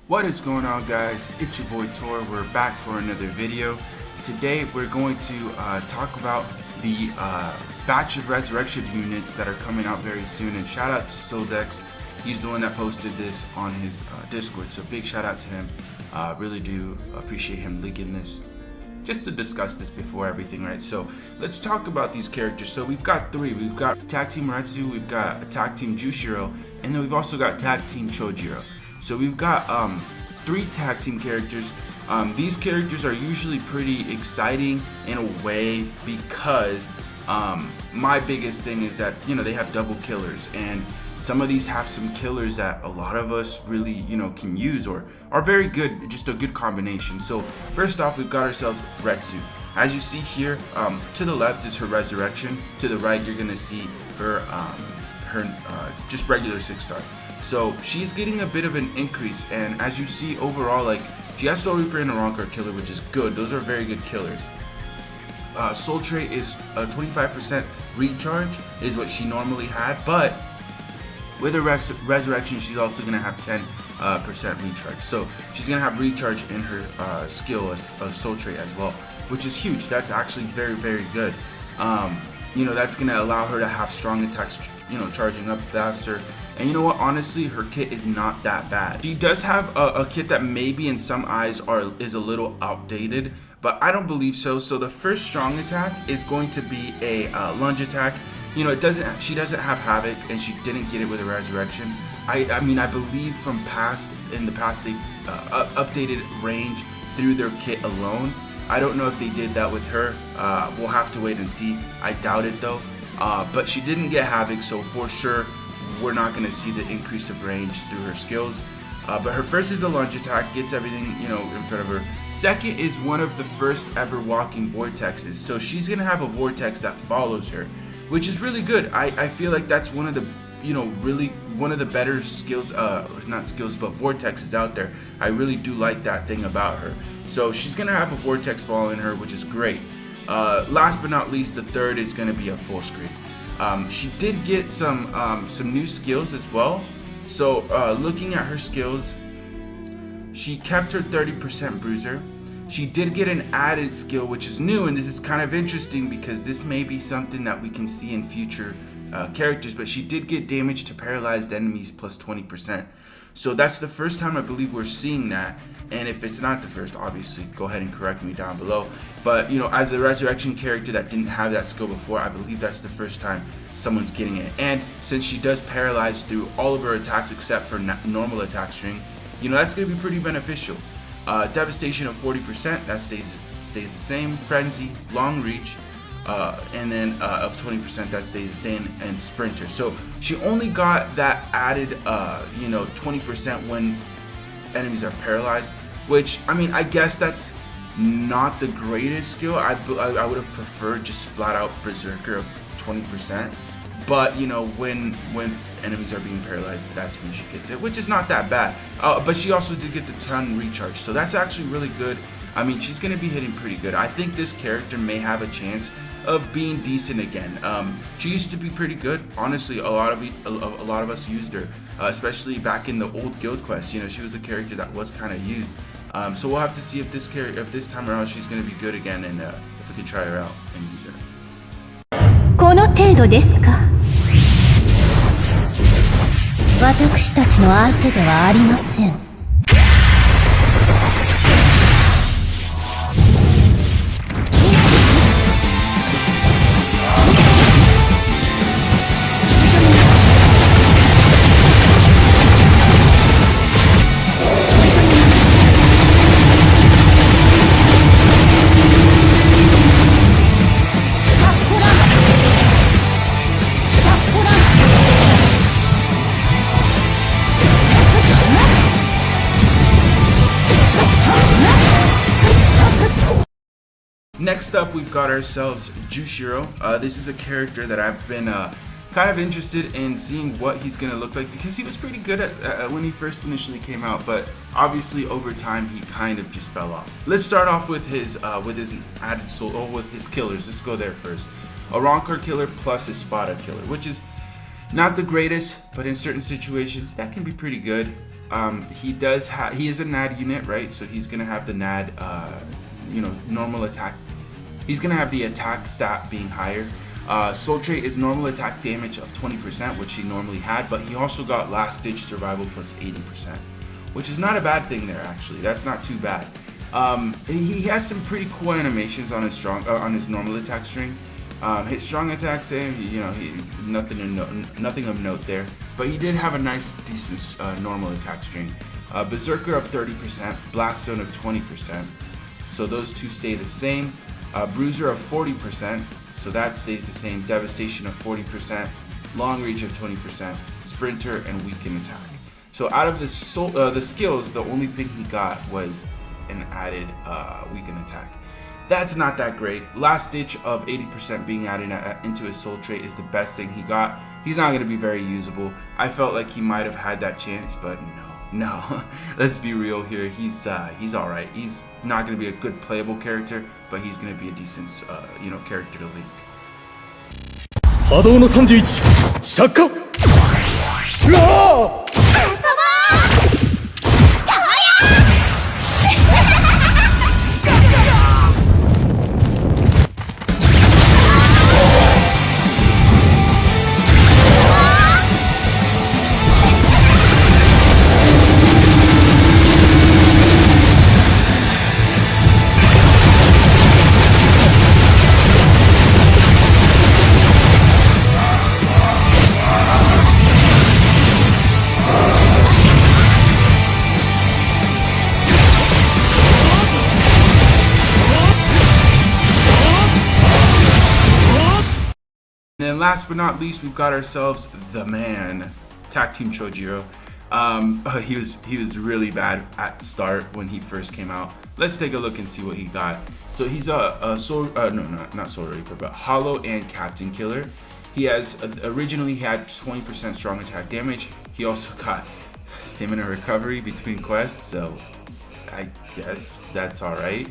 What is going on, guys? It's your boy Tor. We're back for another video. Today we're going to talk about the batch of resurrection units that are coming out very soon, and shout out to Soldex. He's the one that posted this on his Discord, so big shout out to him. Really do appreciate him linking this just to discuss this before everything, right? So let's talk about these characters. So we've got three. We've got Tag Team Retsu, we've got Tag Team Jushiro, and then we've also got Tag Team Chojiro. So we've got three tag team characters. These characters are usually pretty exciting in a way because my biggest thing is that, you know, they have double killers, and some of these have some killers that a lot of us really, you know, can use or are very good, just a good combination. So first off, we've got ourselves Retsu. As you see here, to the left is her resurrection. To the right, you're gonna see her just regular 6-star. So she's getting a bit of an increase, and as you see overall, like, she has Soul Reaper and a Rancor killer, which is good. Those are very good killers. Soul Trait is a 25% recharge is what she normally had, but with a resurrection, she's also gonna have 10% recharge. So she's gonna have recharge in her skill of Soul Trait as well, which is huge. That's actually very, very good. You know, that's gonna allow her to have strong attacks, you know, charging up faster. And you know what, honestly, her kit is not that bad. She does have a kit that maybe in some eyes is a little outdated, but I don't believe so. So the first strong attack is going to be a lunge attack. You know, she doesn't have Havoc, and she didn't get it with a resurrection. I mean, I believe in the past they've updated range through their kit alone. I don't know if they did that with her. We'll have to wait and see. I doubt it though. But she didn't get Havoc, so for sure we're not going to see the increase of range through her skills. But her first is a lunge attack, gets everything, you know, in front of her. Second is one of the first ever walking vortexes. So she's going to have a vortex that follows her, which is really good. I feel like that's one of the, you know, really one of the better skills, not skills, but vortexes out there. I really do like that thing about her. So she's going to have a vortex following her, which is great. Last but not least, the third is going to be a full screen. She did get some new skills as well. So looking at her skills, she kept her 30% bruiser. She did get an added skill, which is new, and this is kind of interesting because this may be something that we can see in future characters, but she did get damage to paralyzed enemies plus 20%. So that's the first time I believe we're seeing that. And if it's not the first, obviously go ahead and correct me down below. But you know, as a resurrection character that didn't have that skill before, I believe that's the first time someone's getting it. And since she does paralyze through all of her attacks except for normal attack string, you know, that's going to be pretty beneficial. Devastation of 40%, that stays the same. Frenzy, long reach, and then of 20%, that stays the same, and sprinter. So she only got that added, you know, 20% when enemies are paralyzed, which, I mean, I guess that's not the greatest skill. I would have preferred just flat out Berserker of 20%, but you know, when enemies are being paralyzed, that's when she gets it, which is not that bad. But she also did get the 10 recharge, so that's actually really good. I mean, she's gonna be hitting pretty good. I think this character may have a chance of being decent again. She used to be pretty good, honestly. A lot of us used her, especially back in the old Guild Quest. You know, she was a character that was kind of used. So we'll have to see if this time around she's gonna be good again, and if we can try her out and use her. この程度ですか。私たちの相手ではありません。Next up, we've got ourselves Jushiro. This is a character that I've been kind of interested in seeing what he's going to look like, because he was pretty good at when he first initially came out, but obviously over time he kind of just fell off. Let's start off with his added soul, or with his killers. Let's go there first. A Rancor killer plus a Spada killer, which is not the greatest, but in certain situations that can be pretty good. he is a NAD unit, right? So he's gonna have the NAD, normal attack. He's gonna have the attack stat being higher. Soul Trait is normal attack damage of 20%, which he normally had, but he also got last ditch survival plus 80%, which is not a bad thing there actually. That's not too bad. He has some pretty cool animations on his normal attack string. His strong attack save, nothing of note there, but he did have a nice, decent normal attack string. Berserker of 30%, Blast Zone of 20%, so those two stay the same. Bruiser of 40%, so that stays the same. Devastation of 40%, Long Reach of 20%, Sprinter, and Weaken Attack. So out of the skills, the only thing he got was an added Weaken Attack. That's not that great. Last Ditch of 80% being added into his Soul Trait is the best thing he got. He's not going to be very usable. I felt like he might have had that chance, but no. Let's be real here. He's all right. He's not going to be a good playable character, but he's going to be a decent, character to link. 波動の31釈迦うわー And then last but not least, we've got ourselves the man, Tag Team Chojiro. He was really bad at the start when he first came out. Let's take a look and see what he got. So he's not Soul Reaper, but Hollow and Captain Killer. He has originally had 20% strong attack damage. He also got stamina recovery between quests, so I guess that's all right.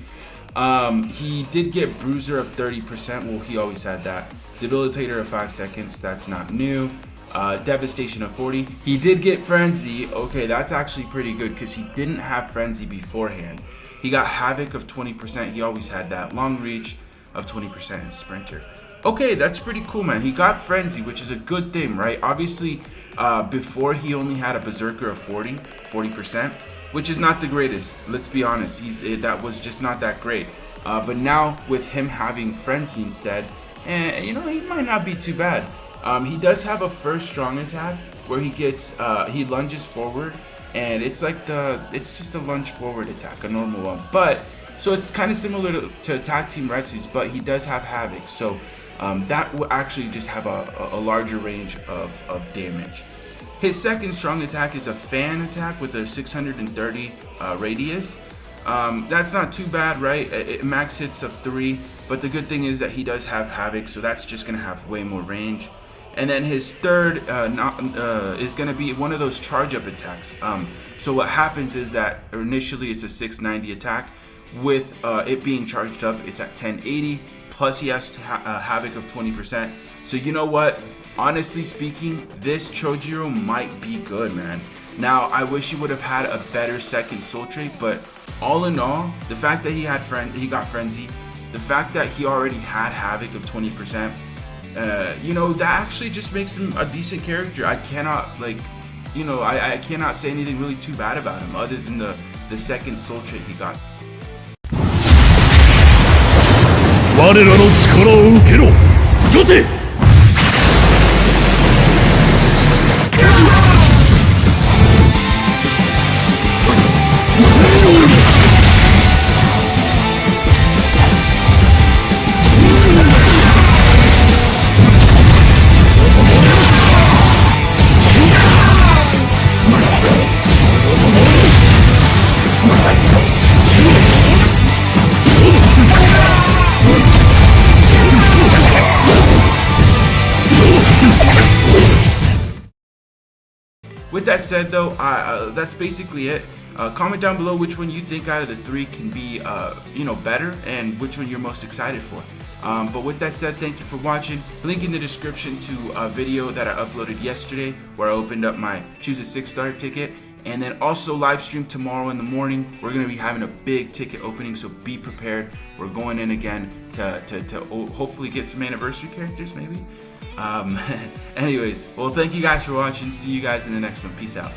He did get Bruiser of 30%. Well, he always had that. Debilitator of 5 seconds. That's not new. Devastation of 40. He did get Frenzy. Okay, that's actually pretty good because he didn't have Frenzy beforehand. He got Havoc of 20%. He always had that. Long Reach of 20% and Sprinter. Okay, that's pretty cool, man. He got Frenzy, which is a good thing, right? Obviously, before he only had a Berserker of 40%, which is not the greatest. Let's be honest. That was just not that great. But now with him having Frenzy instead, he might not be too bad. He does have a first strong attack where he lunges forward, and it's just a lunge forward attack, a normal one. But so it's kind of similar to Tag Team Retsu's, but he does have Havoc, so that will actually just have a larger range of damage. His second strong attack is a fan attack with a 630 radius. That's not too bad, right? It max hits of 3, but the good thing is that he does have Havoc, so that's just gonna have way more range. And then his third is gonna be one of those charge up attacks. So what happens is that initially it's a 690 attack. With it being charged up, it's at 1080. Plus he has Havoc of 20%. So you know what? Honestly speaking, this Chojiro might be good, man. Now, I wish he would have had a better second Soul Trait, but all in all, the fact that he got Frenzy, the fact that he already had Havoc of 20%, that actually just makes him a decent character. I cannot, I cannot say anything really too bad about him other than the second Soul Trait he got. 我らの力を受けろよて With that said, though, that's basically it. Comment down below which one you think out of the 3 can be, better, and which one you're most excited for. But with that said, thank you for watching. Link in the description to a video that I uploaded yesterday where I opened up my Choose a 6-star ticket. And then also live stream tomorrow in the morning. We're gonna be having a big ticket opening, so be prepared. We're going in again to hopefully get some anniversary characters, maybe. Anyways, well, thank you guys for watching. See you guys in the next one. Peace out.